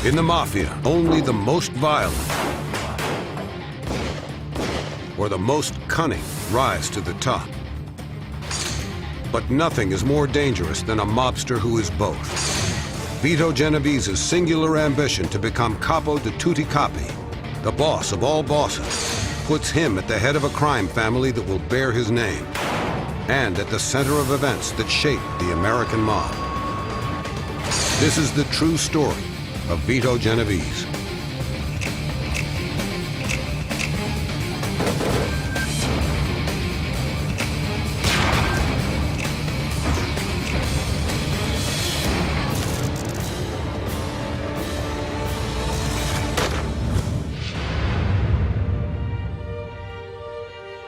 In the mafia, only the most violent or the most cunning rise to the top. But nothing is more dangerous than a mobster who is both. Vito Genovese's singular ambition to become capo di tutti capi, the boss of all bosses, puts him at the head of a crime family that will bear his name, and at the center of events that shape the American mob. This is the true story of Vito Genovese.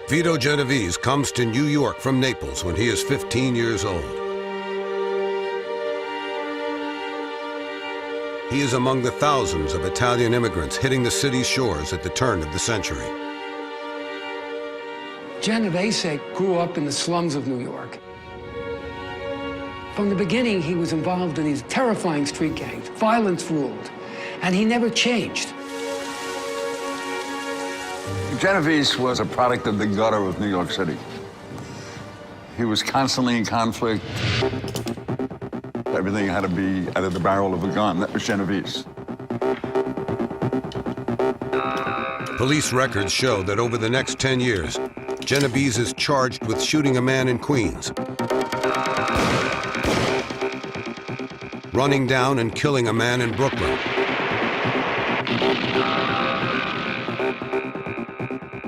Vito Genovese comes to New York from Naples when he is 15 years old. He is among the thousands of Italian immigrants hitting the city's shores at the turn of the century. Genovese grew up in the slums of New York. From the beginning, he was involved in these terrifying street gangs. Violence ruled, and he never changed. Genovese was a product of the gutter of New York City. He was constantly in conflict. Everything had to be out of the barrel of a gun. That was Genovese. Police records show that over the next 10 years, Genovese is charged with shooting a man in Queens, running down and killing a man in Brooklyn,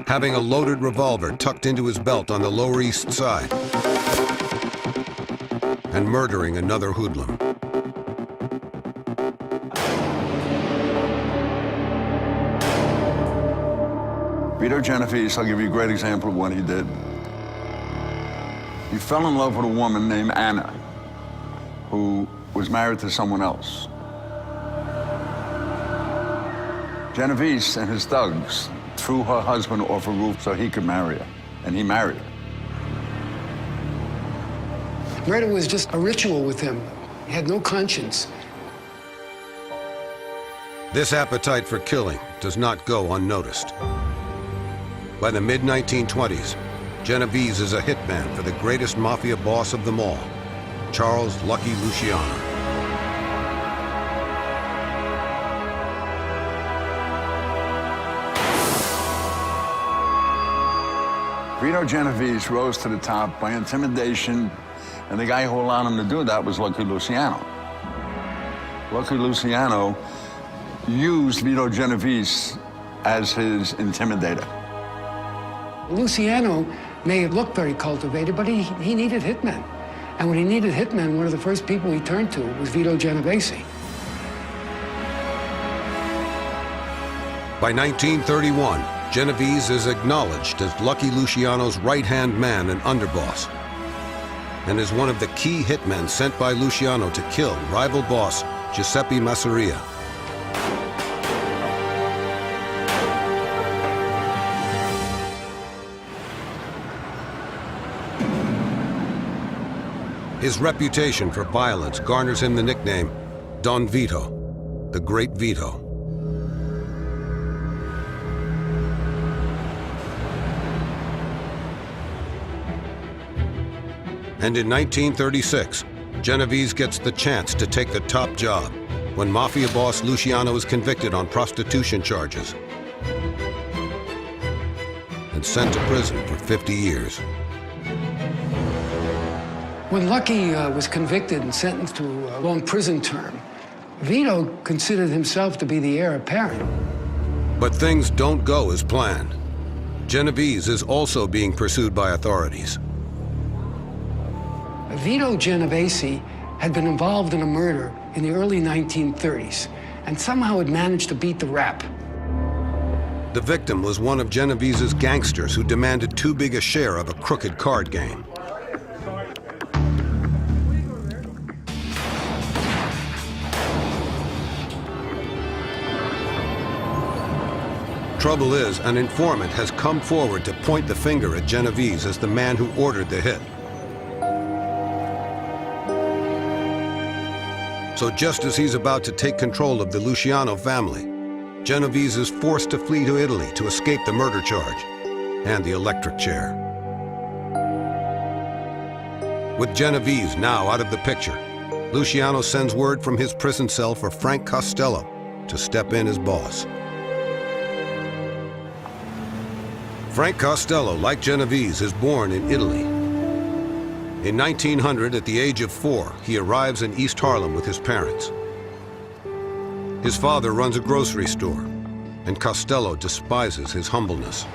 having a loaded revolver tucked into his belt on the Lower East Side, and murdering another hoodlum. Vito Genovese, I'll give you a great example of what he did. He fell in love with a woman named Anna, who was married to someone else. Genovese and his thugs threw her husband off a roof so he could marry her, and he married her. Murder was just a ritual with him. He had no conscience. This appetite for killing does not go unnoticed. By the mid-1920s, Genovese is a hitman for the greatest mafia boss of them all, Charles Lucky Luciano. Vito Genovese rose to the top by intimidation, and the guy who allowed him to do that was Lucky Luciano. Lucky Luciano used Vito Genovese as his intimidator. Luciano may have looked very cultivated, but he needed hitmen. And when he needed hitmen, one of the first people he turned to was Vito Genovese. By 1931, Genovese is acknowledged as Lucky Luciano's right-hand man and underboss, and is one of the key hitmen sent by Luciano to kill rival boss Giuseppe Masseria. His reputation for violence garners him the nickname Don Vito, the Great Vito. And in 1936, Genovese gets the chance to take the top job when mafia boss Luciano is convicted on prostitution charges and sent to prison for 50 years. When Lucky was convicted and sentenced to a long prison term, Vito considered himself to be the heir apparent. But things don't go as planned. Genovese is also being pursued by authorities. Vito Genovese had been involved in a murder in the early 1930s and somehow had managed to beat the rap. The victim was one of Genovese's gangsters who demanded too big a share of a crooked card game. Trouble is, an informant has come forward to point the finger at Genovese as the man who ordered the hit. So So just as he's about to take control of the Luciano family, Genovese is forced to flee to Italy to escape the murder charge and the electric chair. With Genovese now out of the picture, Luciano sends word from his prison cell for Frank Costello to step in as boss. Frank Costello, like Genovese, is born in Italy. In 1900, at the age of 4, he arrives in East Harlem with his parents. His father runs a grocery store, and Costello despises his humbleness.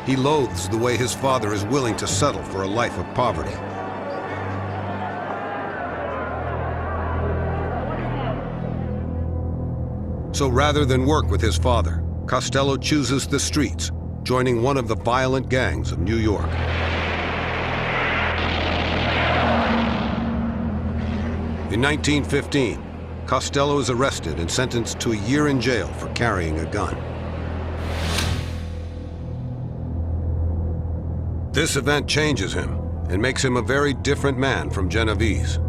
He loathes the way his father is willing to settle for a life of poverty. So rather than work with his father, Costello chooses the streets, joining one of the violent gangs of New York. In 1915, Costello is arrested and sentenced to a year in jail for carrying a gun. This event changes him and makes him a very different man from Genovese.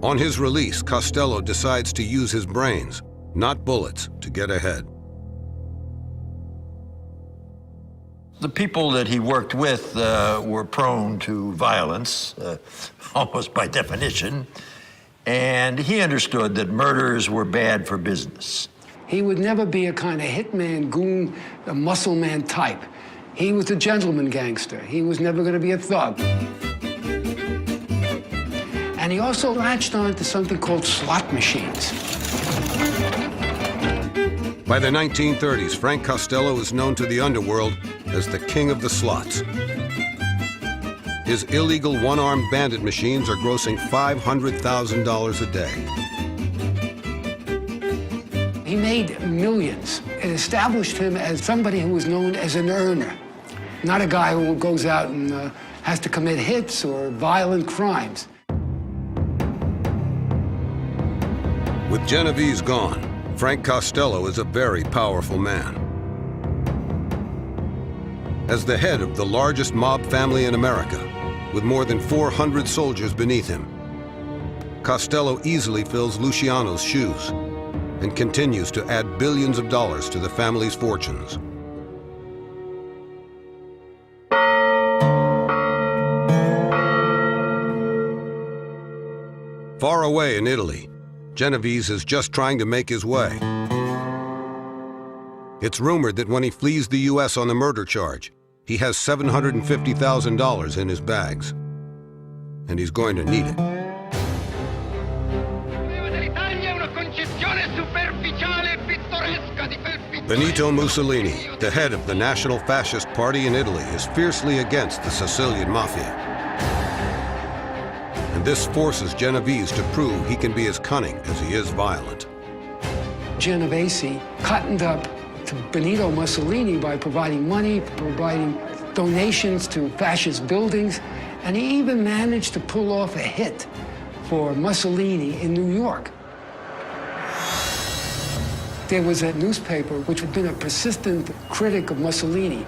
On his release, Costello decides to use his brains, not bullets, to get ahead. The people that he worked with were prone to violence, almost by definition, and he understood that murders were bad for business. He would never be a kind of hitman, goon, a muscle man type. He was a gentleman gangster. He was never going to be a thug. And he also latched on to something called slot machines. By the 1930s, Frank Costello is known to the underworld as the king of the slots. His illegal one-armed bandit machines are grossing $500,000 a day. He made millions. It established him as somebody who was known as an earner, not a guy who goes out and has to commit hits or violent crimes. With Genovese gone, Frank Costello is a very powerful man. As the head of the largest mob family in America, with more than 400 soldiers beneath him, Costello easily fills Luciano's shoes and continues to add billions of dollars to the family's fortunes. Far away in Italy, Genovese is just trying to make his way. It's rumored that when he flees the U.S. on the murder charge, he has $750,000 in his bags. And he's going to need it. Benito Mussolini, the head of the National Fascist Party in Italy, is fiercely against the Sicilian mafia. And this forces Genovese to prove he can be as cunning as he is violent. Genovese cottoned up to Benito Mussolini by providing money, providing donations to fascist buildings, and he even managed to pull off a hit for Mussolini in New York. There was a newspaper which had been a persistent critic of Mussolini.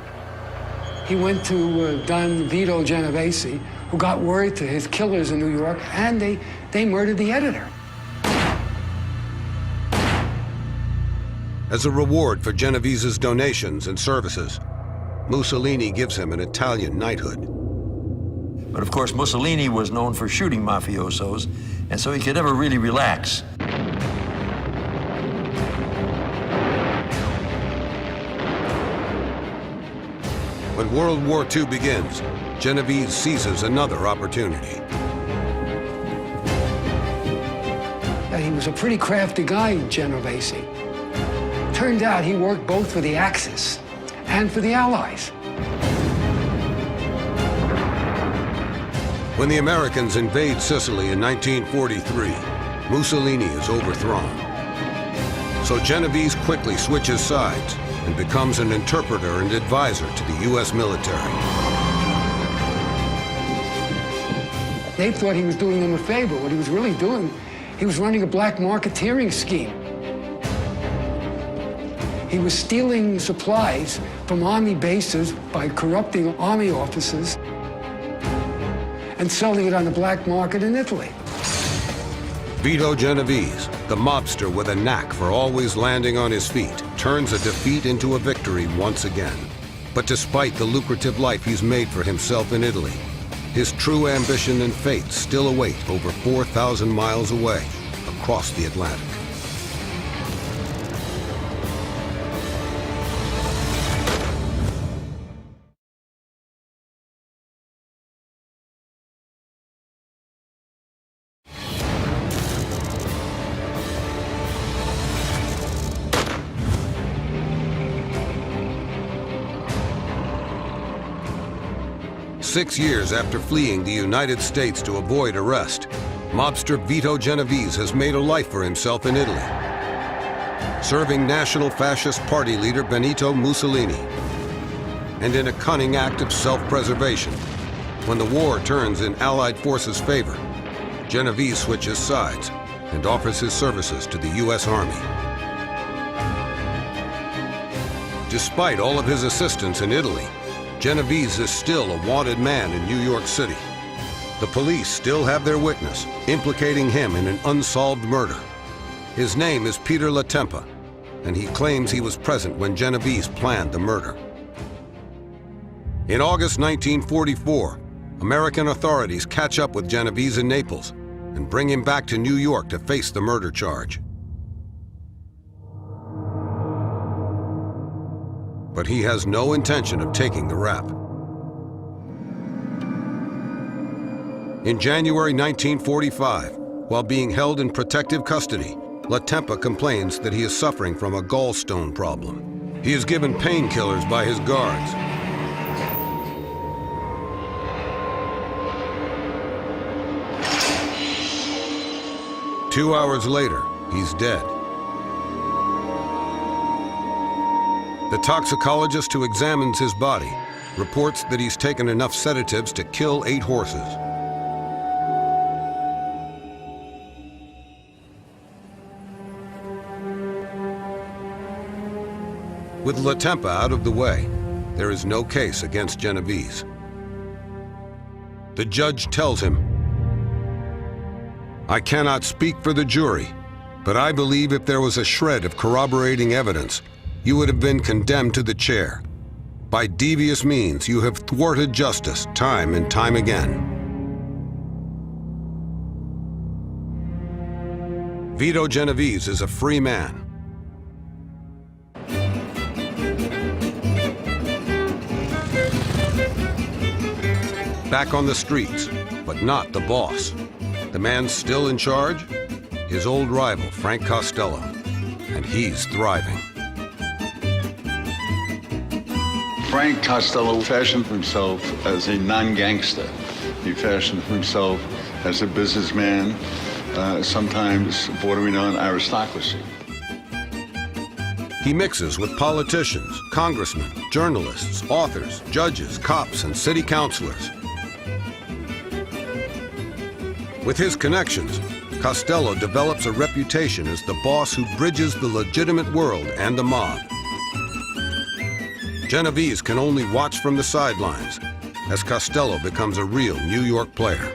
He went to Don Vito Genovese, who got word to his killers in New York, and they murdered the editor. As a reward for Genovese's donations and services, Mussolini gives him an Italian knighthood. But of course, Mussolini was known for shooting mafiosos, and so he could never really relax. When World War II begins, Genovese seizes another opportunity. He was a pretty crafty guy, Genovese. Turned out he worked both for the Axis and for the Allies. When the Americans invade Sicily in 1943, Mussolini is overthrown. So Genovese quickly switches sides and becomes an interpreter and advisor to the U.S. military. They thought he was doing them a favor. What he was really doing, he was running a black marketeering scheme. He was stealing supplies from army bases by corrupting army officers and selling it on the black market in Italy. Vito Genovese, the mobster with a knack for always landing on his feet, turns a defeat into a victory once again. But despite the lucrative life he's made for himself in Italy, his true ambition and fate still await over 4,000 miles away, across the Atlantic. Six years after fleeing the United States to avoid arrest, mobster Vito Genovese has made a life for himself in Italy, serving National Fascist Party leader Benito Mussolini. And in a cunning act of self-preservation, when the war turns in Allied forces' favor, Genovese switches sides and offers his services to the U.S. Army. Despite all of his assistance in Italy, Genovese is still a wanted man in New York City. The police still have their witness, implicating him in an unsolved murder. His name is Peter Latempa, and he claims he was present when Genovese planned the murder. In August 1944, American authorities catch up with Genovese in Naples and bring him back to New York to face the murder charge. But he has no intention of taking the rap. In January 1945, while being held in protective custody, Latempa complains that he is suffering from a gallstone problem. He is given painkillers by his guards. Two hours later, he's dead. The toxicologist who examines his body reports that he's taken enough sedatives to kill 8 horses. With Latempa out of the way, there is no case against Genovese. The judge tells him, "I cannot speak for the jury, but I believe if there was a shred of corroborating evidence, you would have been condemned to the chair. By devious means, you have thwarted justice time and time again." Vito Genovese is a free man. Back on the streets, but not the boss. The man still in charge? His old rival, Frank Costello, and he's thriving. Frank Costello fashioned himself as a non-gangster. He fashioned himself as a businessman, sometimes bordering on aristocracy. He mixes with politicians, congressmen, journalists, authors, judges, cops, and city councilors. With his connections, Costello develops a reputation as the boss who bridges the legitimate world and the mob. Genovese can only watch from the sidelines as Costello becomes a real New York player.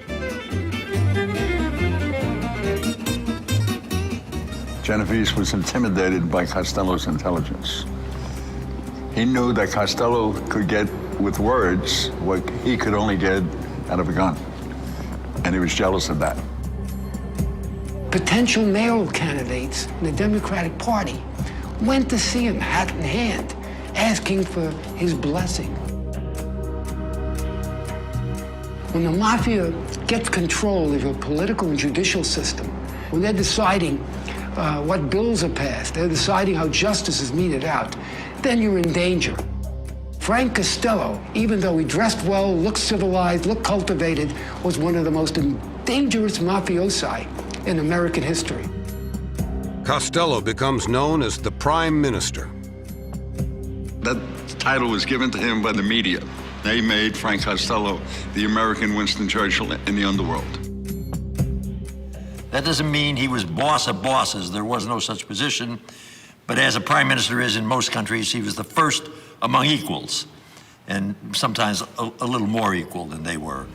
Genovese was intimidated by Costello's intelligence. He knew that Costello could get with words what he could only get out of a gun, and he was jealous of that. Potential mayoral candidates in the Democratic Party went to see him hat in hand, asking for his blessing. When the mafia gets control of your political and judicial system, when they're deciding what bills are passed, they're deciding how justice is meted out, then you're in danger. Frank Costello, even though he dressed well, looked civilized, looked cultivated, was one of the most dangerous mafiosi in American history. Costello becomes known as the Prime Minister. That title was given to him by the media. They made Frank Costello the American Winston Churchill in the underworld. That doesn't mean he was boss of bosses. There was no such position. But as a prime minister is in most countries, he was the first among equals, and sometimes a little more equal than they were.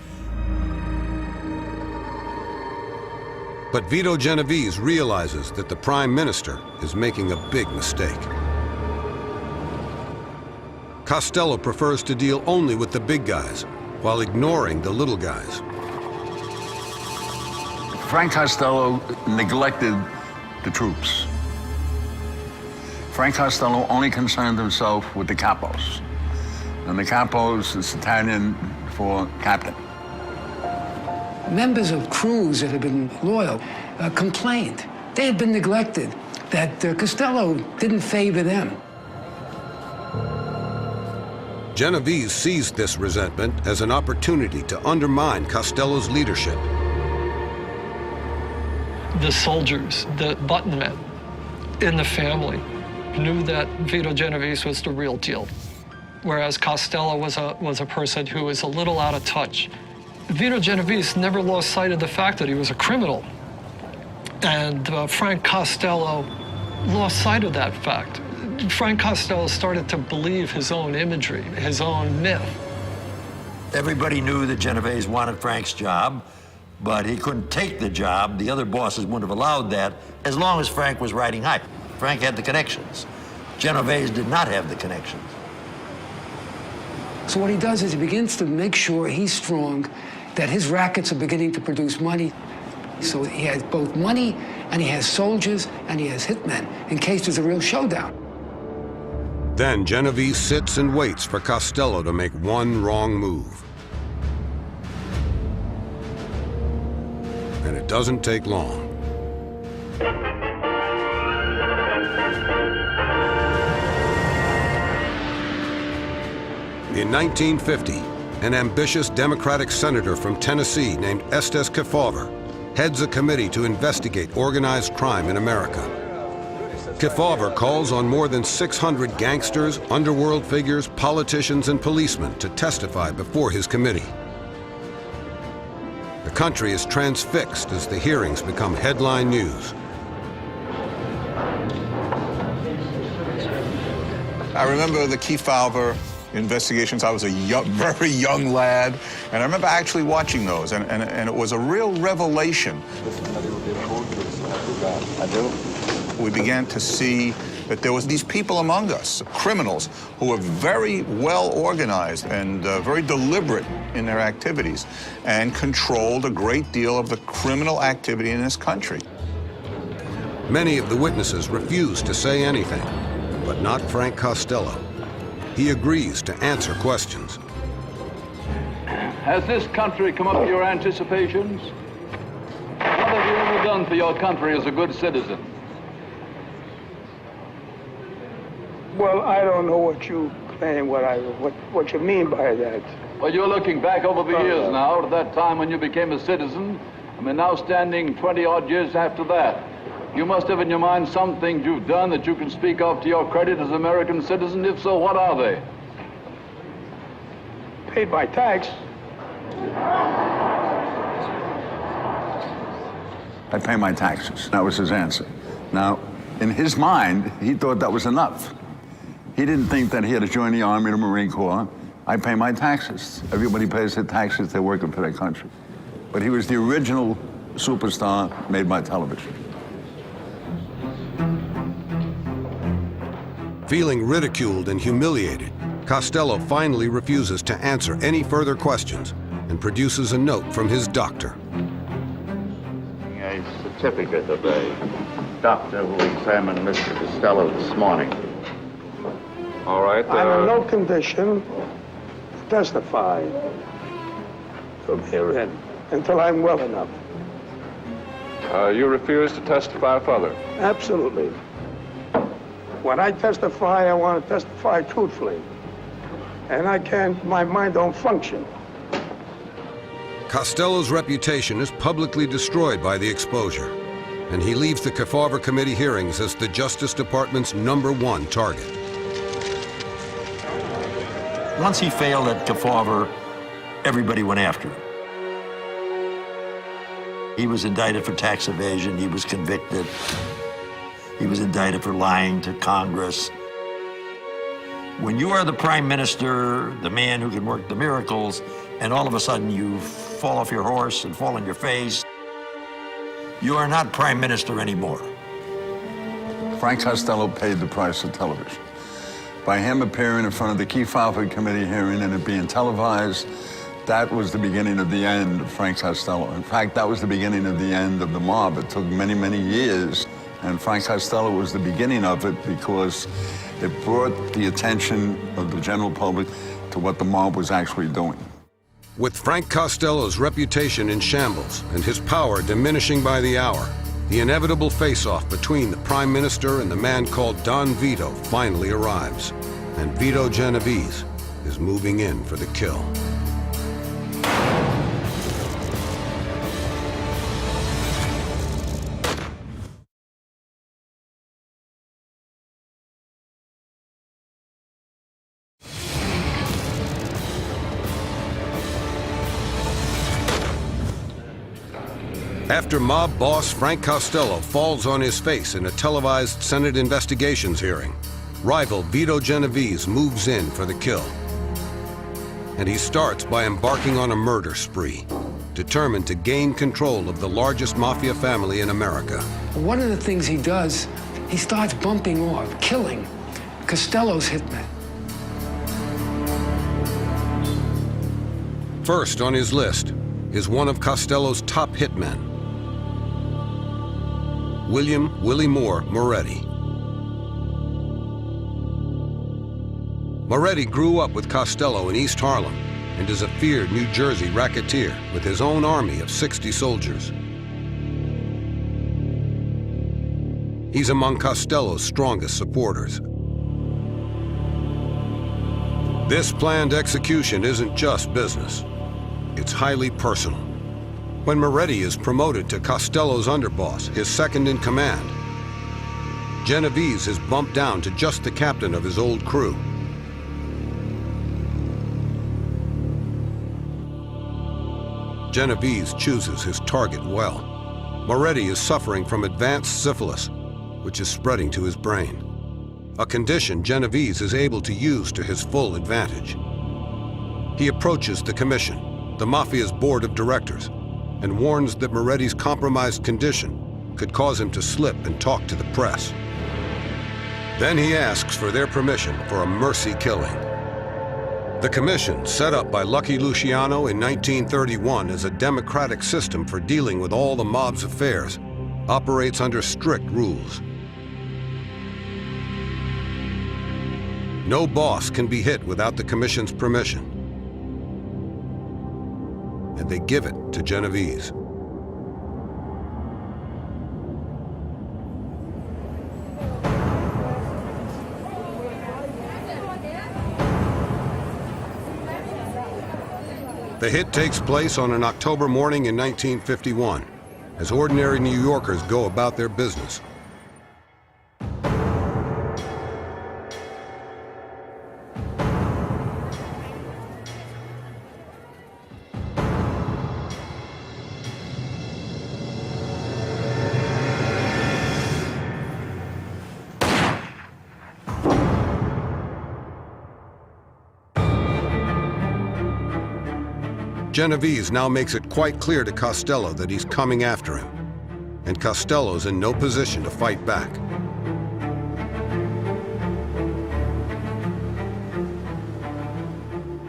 But Vito Genovese realizes that the Prime Minister is making a big mistake. Costello prefers to deal only with the big guys, while ignoring the little guys. Frank Costello neglected the troops. Frank Costello only concerned himself with the capos. And the capos is Italian for captain. Members of crews that had been loyal complained. They had been neglected, that Costello didn't favor them. Genovese seized this resentment as an opportunity to undermine Costello's leadership. The soldiers, the button men in the family knew that Vito Genovese was the real deal, whereas Costello was a person who was a little out of touch. Vito Genovese never lost sight of the fact that he was a criminal, and Frank Costello lost sight of that fact. Frank Costello started to believe his own imagery, his own myth. Everybody knew that Genovese wanted Frank's job, but he couldn't take the job. The other bosses wouldn't have allowed that as long as Frank was riding high. Frank had the connections. Genovese did not have the connections. So what he does is he begins to make sure he's strong, that his rackets are beginning to produce money. So he has both money, and he has soldiers, and he has hitmen, in case there's a real showdown. Then Genovese sits and waits for Costello to make one wrong move. And it doesn't take long. In 1950, an ambitious Democratic senator from Tennessee named Estes Kefauver heads a committee to investigate organized crime in America. Kefauver calls on more than 600 gangsters, underworld figures, politicians, and policemen to testify before his committee. The country is transfixed as the hearings become headline news. I remember the Kefauver investigations. I was a very young lad, and I remember actually watching those, and it was a real revelation. We began to see that there was these people among us, criminals, who were very well organized and very deliberate in their activities, and controlled a great deal of the criminal activity in this country. Many of the witnesses refuse to say anything, but not Frank Costello. He agrees to answer questions. Has this country come up to your anticipations? What have you ever done for your country as a good citizen? Well, I don't know what you claim, what you mean by that. Well, you're looking back over the years now to that time when you became a citizen. I mean, now standing 20-odd years after that. You must have in your mind some things you've done that you can speak of to your credit as an American citizen. If so, what are they? Paid my tax. I pay my taxes. That was his answer. Now, in his mind, he thought that was enough. He didn't think that he had to join the Army or the Marine Corps. I pay my taxes. Everybody pays their taxes. They're working for their country. But he was the original superstar made by television. Feeling ridiculed and humiliated, Costello finally refuses to answer any further questions and produces a note from his doctor. A certificate of a doctor who examined Mr. Costello this morning. All right. I'm in no condition to testify from here in until I'm well enough. You refuse to testify further? Absolutely. When I testify, I want to testify truthfully. And I can't, my mind don't function. Costello's reputation is publicly destroyed by the exposure, and he leaves the Kefauver Committee hearings as the Justice Department's #1 target. Once he failed at Kefauver, everybody went after him. He was indicted for tax evasion. He was convicted. He was indicted for lying to Congress. When you are the prime minister, the man who can work the miracles, and all of a sudden you fall off your horse and fall on your face, You are not prime minister anymore. Frank Costello paid the price of television. By him appearing in front of the Key Falford Committee hearing and it being televised, that was the beginning of the end of Frank Costello. In fact, that was the beginning of the end of the mob. It took many, many years, and Frank Costello was the beginning of it because it brought the attention of the general public to what the mob was actually doing. With Frank Costello's reputation in shambles and his power diminishing by the hour, the inevitable face-off between the Prime Minister and the man called Don Vito finally arrives, and Vito Genovese is moving in for the kill. After mob boss Frank Costello falls on his face in a televised Senate investigations hearing, rival Vito Genovese moves in for the kill. And he starts by embarking on a murder spree, determined to gain control of the largest mafia family in America. One of the things he does, he starts bumping off, killing Costello's hitmen. First on his list is one of Costello's top hitmen, Willie Moore Moretti. Moretti grew up with Costello in East Harlem and is a feared New Jersey racketeer with his own army of 60 soldiers. He's among Costello's strongest supporters. This planned execution isn't just business. It's highly personal. When Moretti is promoted to Costello's underboss, his second in command, Genovese is bumped down to just the captain of his old crew. Genovese chooses his target well. Moretti is suffering from advanced syphilis, which is spreading to his brain, a condition Genovese is able to use to his full advantage. He approaches the commission, the mafia's board of directors, and warns that Moretti's compromised condition could cause him to slip and talk to the press. Then he asks for their permission for a mercy killing. The commission, set up by Lucky Luciano in 1931 as a democratic system for dealing with all the mob's affairs, operates under strict rules. No boss can be hit without the commission's permission. And they give it to Genovese. The hit takes place on an October morning in 1951, as ordinary New Yorkers go about their business. Genovese now makes it quite clear to Costello that he's coming after him, and Costello's in no position to fight back.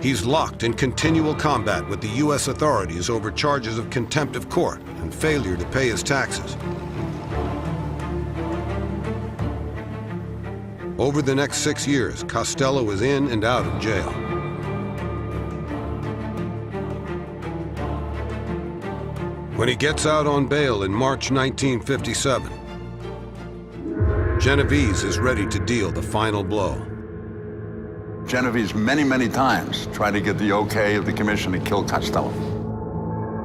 He's locked in continual combat with the U.S. authorities over charges of contempt of court and failure to pay his taxes. Over the next 6 years, Costello is in and out of jail. When he gets out on bail in March 1957, Genovese is ready to deal the final blow. Genovese many, many times tried to get the okay of the commission to kill Costello.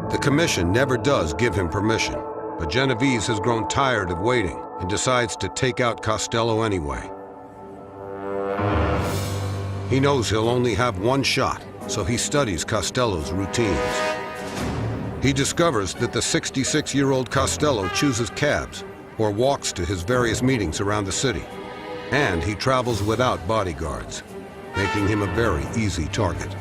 The commission never does give him permission, but Genovese has grown tired of waiting and decides to take out Costello anyway. He knows he'll only have one shot, so he studies Costello's routines. He discovers that the 66-year-old Costello chooses cabs or walks to his various meetings around the city, and he travels without bodyguards, making him a very easy target.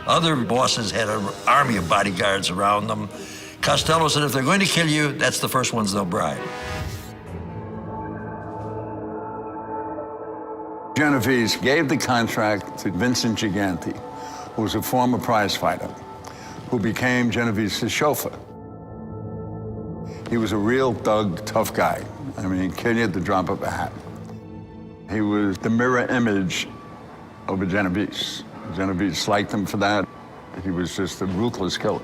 Other bosses had an army of bodyguards around them. Costello said, if they're going to kill you, that's the first ones they'll bribe. Genovese gave the contract to Vincent Gigante, who was a former prize fighter, who became Genovese's chauffeur. He was a real thug, tough guy. I mean, he'd kill you at the drop of a hat. He was the mirror image of a Genovese. Genovese liked him for that. He was just a ruthless killer.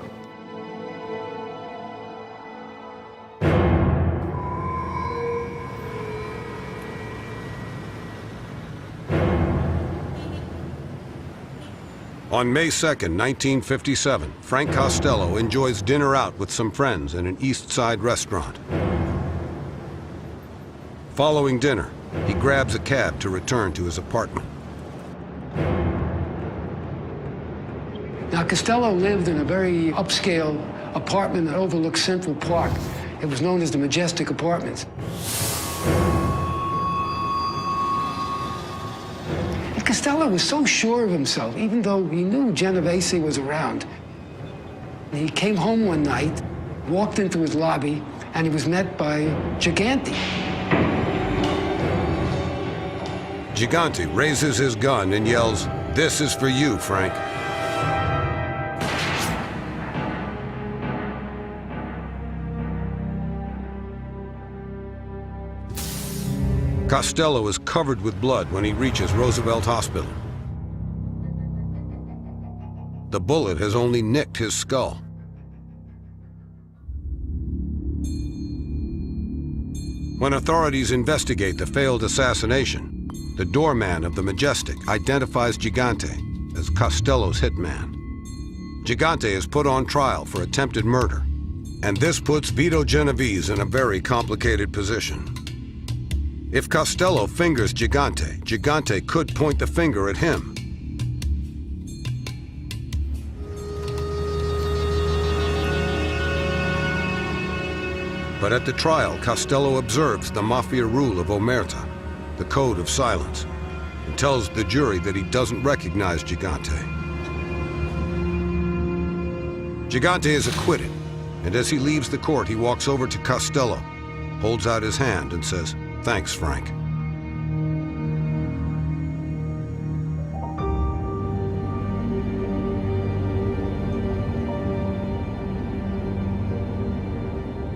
On May 2nd, 1957, Frank Costello enjoys dinner out with some friends in an East Side restaurant. Following dinner, he grabs a cab to return to his apartment. Now, Costello lived in a very upscale apartment that overlooks Central Park. It was known as the Majestic Apartments. And Costello was so sure of himself, even though he knew Genovese was around. He came home one night, walked into his lobby, and he was met by Gigante. Gigante raises his gun and yells, "This is for you, Frank." Costello is covered with blood when he reaches Roosevelt Hospital. The bullet has only nicked his skull. When authorities investigate the failed assassination, the doorman of the Majestic identifies Gigante as Costello's hitman. Gigante is put on trial for attempted murder, and this puts Vito Genovese in a very complicated position. If Costello fingers Gigante, Gigante could point the finger at him. But at the trial, Costello observes the mafia rule of omerta, the code of silence, and tells the jury that he doesn't recognize Gigante. Gigante is acquitted, and as he leaves the court, he walks over to Costello, holds out his hand, and says, "Thanks, Frank."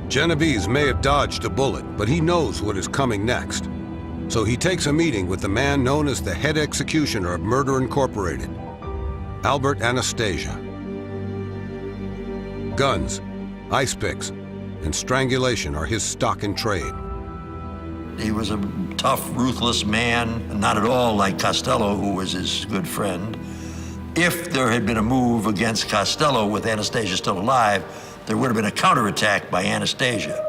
Genovese may have dodged a bullet, but he knows what is coming next. So he takes a meeting with the man known as the head executioner of Murder Incorporated, Albert Anastasia. Guns, ice picks, and strangulation are his stock in trade. He was a tough, ruthless man, not at all like Costello, who was his good friend. If there had been a move against Costello with Anastasia still alive, there would have been a counterattack by Anastasia.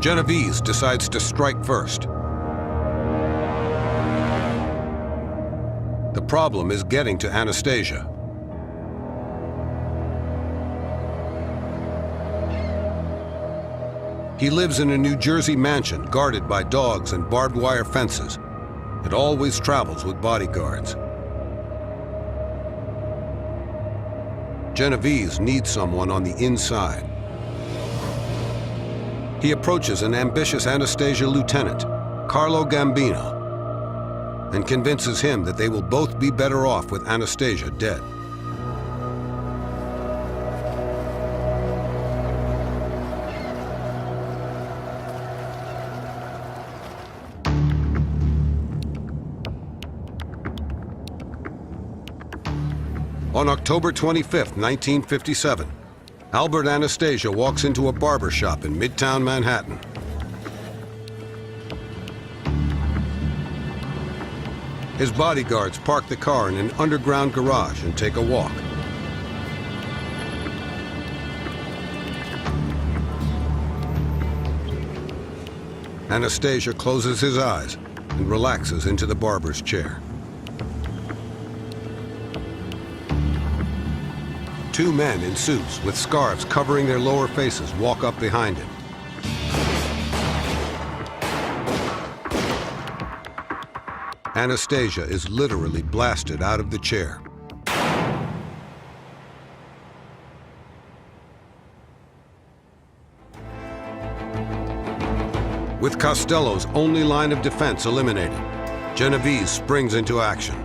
Genovese decides to strike first. The problem is getting to Anastasia. He lives in a New Jersey mansion guarded by dogs and barbed wire fences, and always travels with bodyguards. Genovese needs someone on the inside. He approaches an ambitious Anastasia lieutenant, Carlo Gambino, and convinces him that they will both be better off with Anastasia dead. On October 25, 1957, Albert Anastasia walks into a barber shop in Midtown Manhattan. His bodyguards park the car in an underground garage and take a walk. Anastasia closes his eyes and relaxes into the barber's chair. Two men in suits with scarves covering their lower faces walk up behind him. Anastasia is literally blasted out of the chair. With Costello's only line of defense eliminated, Genovese springs into action.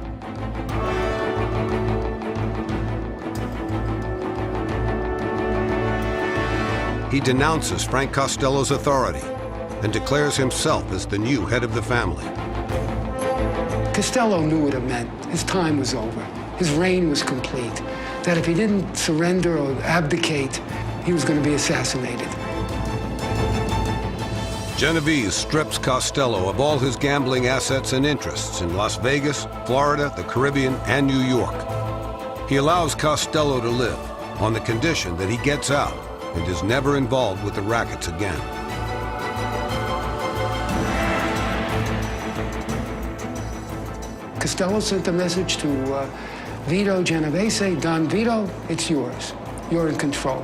He denounces Frank Costello's authority and declares himself as the new head of the family. Costello knew what it meant. His time was over. His reign was complete. That if he didn't surrender or abdicate, he was going to be assassinated. Genovese strips Costello of all his gambling assets and interests in Las Vegas, Florida, the Caribbean, and New York. He allows Costello to live on the condition that he gets out and is never involved with the rackets again. Costello sent a message to Vito Genovese, Don Vito, it's yours. You're in control.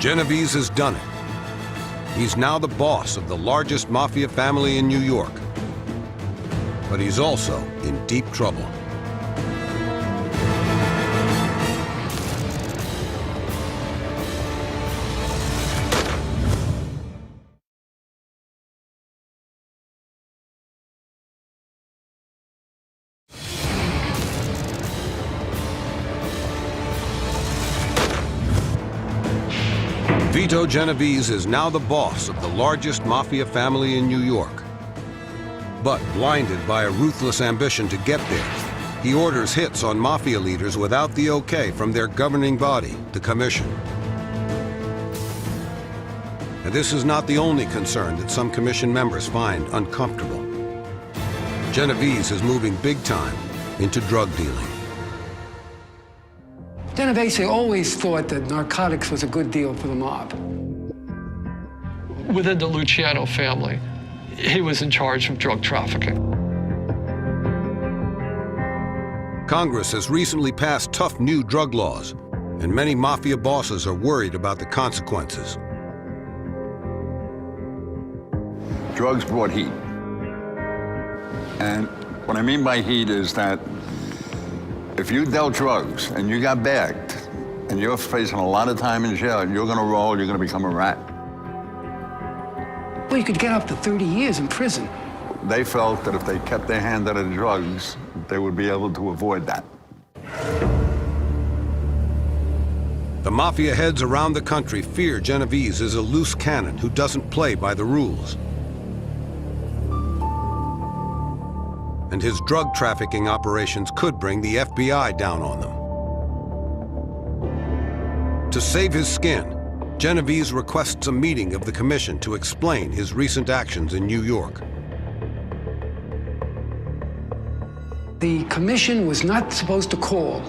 Genovese has done it. He's now the boss of the largest mafia family in New York. But he's also in deep trouble. Vito Genovese is now the boss of the largest mafia family in New York. But blinded by a ruthless ambition to get there, he orders hits on mafia leaders without the okay from their governing body, the Commission. And this is not the only concern that some Commission members find uncomfortable. Genovese is moving big time into drug dealing. Genovese always thought that narcotics was a good deal for the mob. Within the Luciano family, he was in charge of drug trafficking. Congress has recently passed tough new drug laws, and many mafia bosses are worried about the consequences. Drugs brought heat. And what I mean by heat is that if you dealt drugs and you got bagged and you're facing a lot of time in jail, you're gonna roll, you're gonna become a rat. Well, you could get up to 30 years in prison. They felt that if they kept their hand out of the drugs, they would be able to avoid that. The mafia heads around the country fear Genovese is a loose cannon who doesn't play by the rules. And his drug trafficking operations could bring the FBI down on them. To save his skin, Genovese requests a meeting of the Commission to explain his recent actions in New York. The Commission was not supposed to call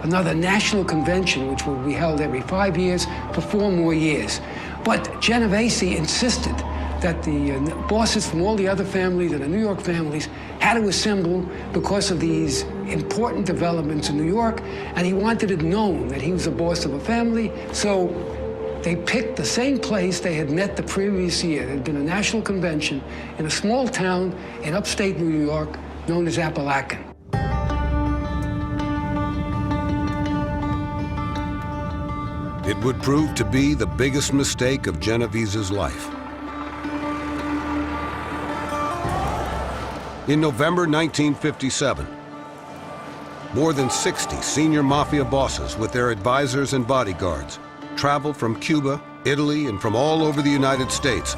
another national convention, which would be held every 5 years for 4 more years. But Genovese insisted that the bosses from all the other families and the New York families had to assemble because of these important developments in New York, and he wanted it known that he was the boss of a family. So they picked the same place they had met the previous year. There had been a national convention in a small town in upstate New York known as Appalachian. It would prove to be the biggest mistake of Genovese's life. In November 1957, more than 60 senior mafia bosses with their advisors and bodyguards traveled from Cuba, Italy, and from all over the United States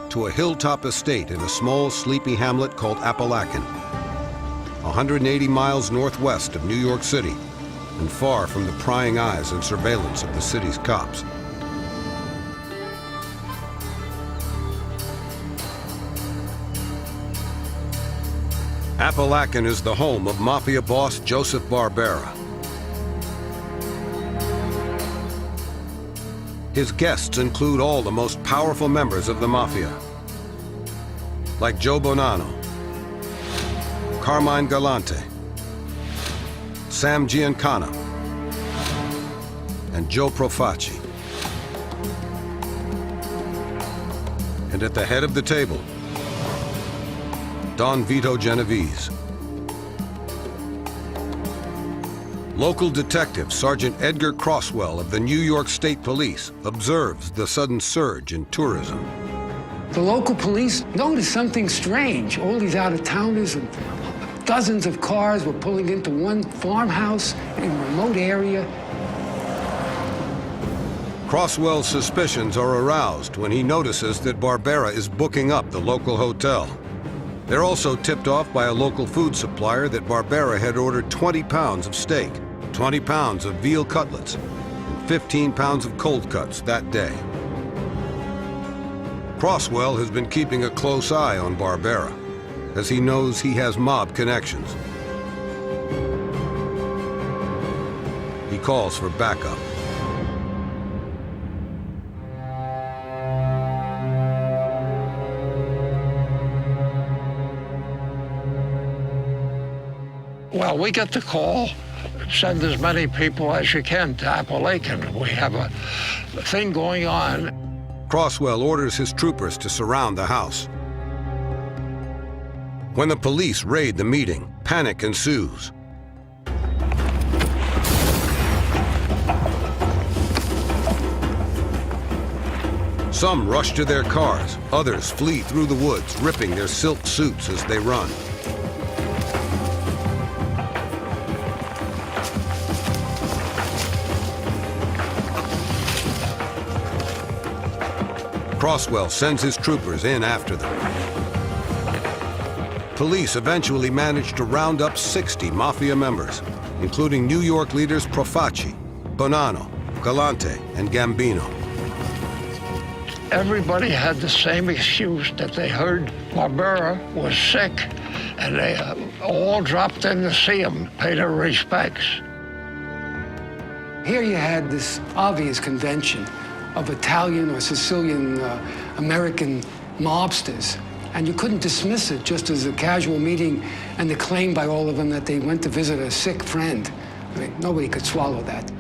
to a hilltop estate in a small, sleepy hamlet called Appalachian, 180 miles northwest of New York City and far from the prying eyes and surveillance of the city's cops. Appalachian is the home of mafia boss Joseph Barbera. His guests include all the most powerful members of the mafia, like Joe Bonanno, Carmine Galante, Sam Giancana, and Joe Profaci. And at the head of the table, Don Vito Genovese. Local detective Sergeant Edgar Crosswell of the New York State Police observes the sudden surge in tourism. The local police noticed something strange. All these out-of-towners and dozens of cars were pulling into one farmhouse in a remote area. Crosswell's suspicions are aroused when he notices that Barbera is booking up the local hotel. They're also tipped off by a local food supplier that Barbera had ordered 20 pounds of steak, 20 pounds of veal cutlets, and 15 pounds of cold cuts that day. Crosswell has been keeping a close eye on Barbera, as he knows he has mob connections. He calls for backup. Well, we get the call, send as many people as you can to Appalachian. We have a thing going on. Crosswell orders his troopers to surround the house. When the police raid the meeting, panic ensues. Some rush to their cars, others flee through the woods, ripping their silk suits as they run. Crosswell sends his troopers in after them. Police eventually managed to round up 60 mafia members, including New York leaders Profaci, Bonanno, Galante, and Gambino. Everybody had the same excuse that they heard Barbera was sick, and they all dropped in to see him, pay their respects. Here you had this obvious convention of Italian or Sicilian American mobsters, and you couldn't dismiss it just as a casual meeting and the claim by all of them that they went to visit a sick friend. I mean, nobody could swallow that.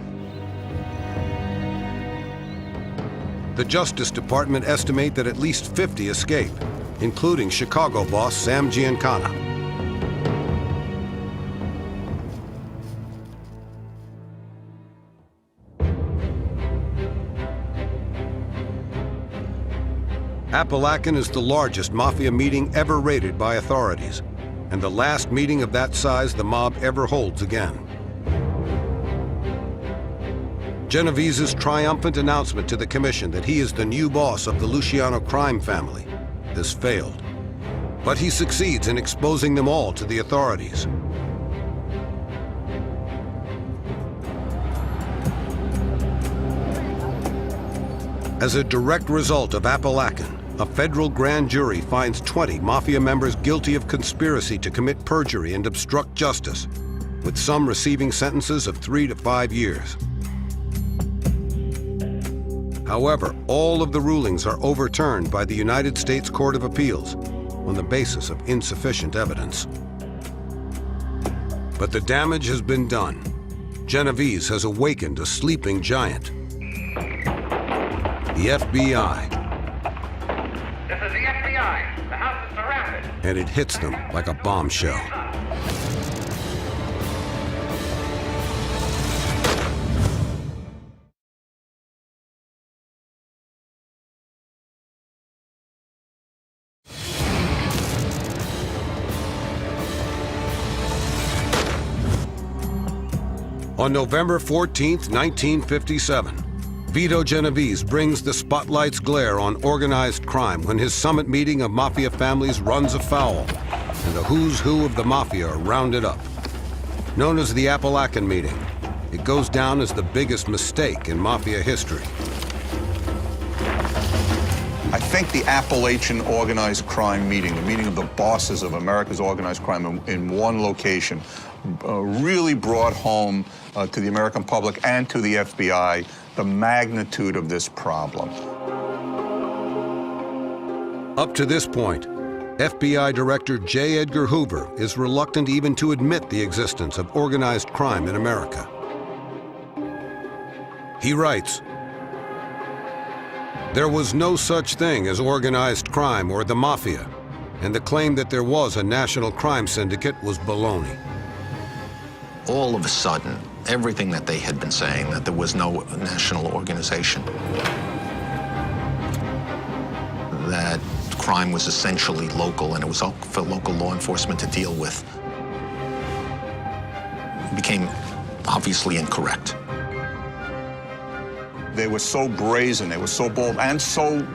The Justice Department estimate that at least 50 escaped, including Chicago boss Sam Giancana. Appalachian is the largest mafia meeting ever raided by authorities, and the last meeting of that size the mob ever holds again. Genovese's triumphant announcement to the commission that he is the new boss of the Luciano crime family has failed. But he succeeds in exposing them all to the authorities. As a direct result of Appalachian, a federal grand jury finds 20 mafia members guilty of conspiracy to commit perjury and obstruct justice, with some receiving sentences of 3 to 5 years. However, all of the rulings are overturned by the United States Court of Appeals on the basis of insufficient evidence. But the damage has been done. Genovese has awakened a sleeping giant. The FBI. This is the FBI. The house is surrounded. And it hits them like a bombshell. On November 14th, 1957, Vito Genovese brings the spotlight's glare on organized crime when his summit meeting of mafia families runs afoul, and the who's who of the mafia are rounded up. Known as the Appalachian meeting, it goes down as the biggest mistake in mafia history. I think the Appalachian organized crime meeting, the meeting of the bosses of America's organized crime in one location, really brought home to the American public and to the FBI the magnitude of this problem. Up to this point, FBI Director J. Edgar Hoover is reluctant even to admit the existence of organized crime in America. He writes, There was no such thing as organized crime or the mafia, and the claim that there was a national crime syndicate was baloney. All of a sudden, everything that they had been saying, that there was no national organization, that crime was essentially local and it was up for local law enforcement to deal with, became obviously incorrect. They were so brazen, they were so bold and so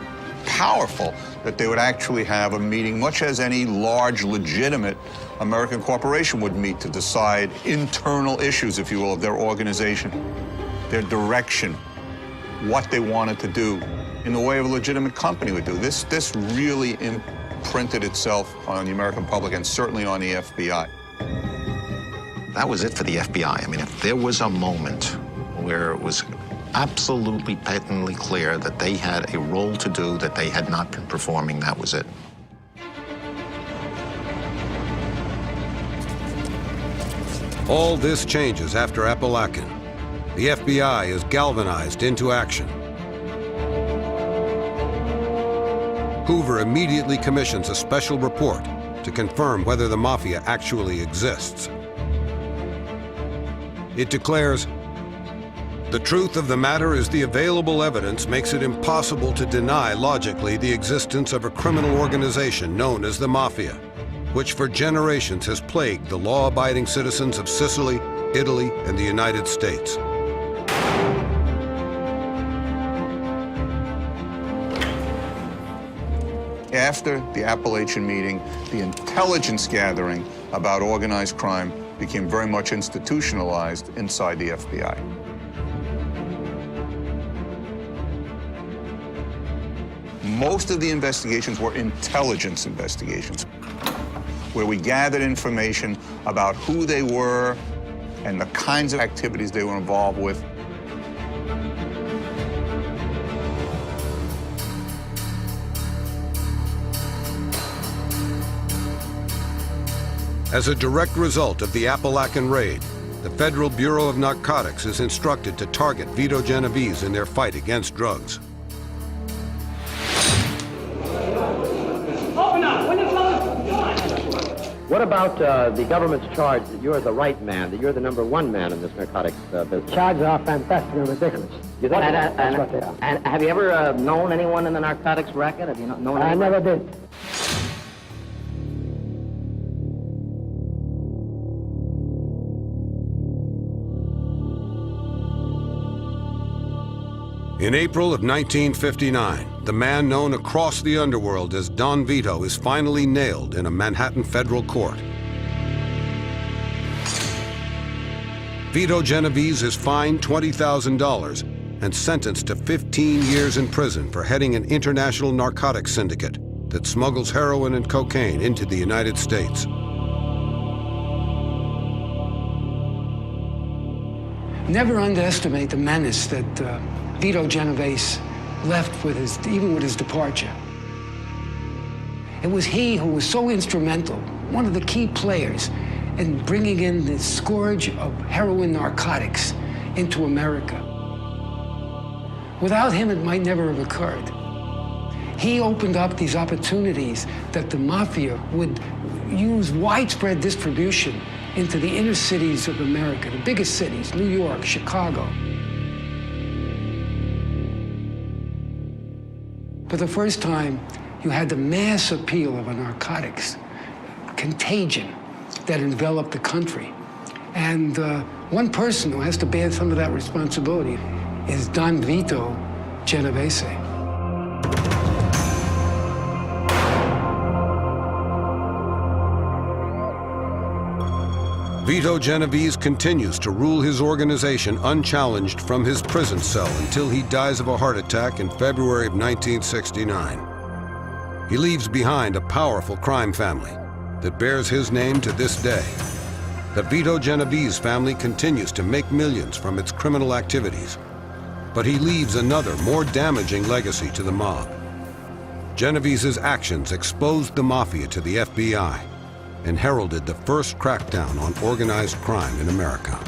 powerful that they would actually have a meeting, much as any large, legitimate American corporation would meet to decide internal issues, if you will, of their organization, their direction, what they wanted to do in the way of a legitimate company would do. This really imprinted itself on the American public and certainly on the FBI. That was it for the FBI. I mean, if there was a moment where it was absolutely patently clear that they had a role to do that they had not been performing, that was it. All this changes after Apalachin. The FBI is galvanized into action. Hoover immediately commissions a special report to confirm whether the mafia actually exists. It declares, "The truth of the matter is the available evidence makes it impossible to deny logically the existence of a criminal organization known as the Mafia, which for generations has plagued the law-abiding citizens of Sicily, Italy, and the United States." After the Appalachian meeting, the intelligence gathering about organized crime became very much institutionalized inside the FBI. Most of the investigations were intelligence investigations, where we gathered information about who they were and the kinds of activities they were involved with. As a direct result of the Apalachin raid, the Federal Bureau of Narcotics is instructed to target Vito Genovese in their fight against drugs. What about the government's charge that you're the right man, that you're the #1 man in this narcotics business? Charges are fantastic and ridiculous. You think That's what they are. And have you ever known anyone in the narcotics racket? Have you known I anyone? never did. In April of 1959, the man known across the underworld as Don Vito is finally nailed in a Manhattan federal court. Vito Genovese is fined $20,000 and sentenced to 15 years in prison for heading an international narcotics syndicate that smuggles heroin and cocaine into the United States. Never underestimate the menace that Vito Genovese left with even with his departure. It was he who was so instrumental, one of the key players in bringing in the scourge of heroin narcotics into America. Without him, it might never have occurred. He opened up these opportunities that the mafia would use widespread distribution into the inner cities of America, the biggest cities, New York, Chicago. For the first time, you had the mass appeal of a narcotics contagion that enveloped the country. And one person who has to bear some of that responsibility is Don Vito Genovese. Vito Genovese continues to rule his organization unchallenged from his prison cell until he dies of a heart attack in February of 1969. He leaves behind a powerful crime family that bears his name to this day. The Vito Genovese family continues to make millions from its criminal activities, but he leaves another, more damaging legacy to the mob. Genovese's actions exposed the mafia to the FBI and heralded the first crackdown on organized crime in America.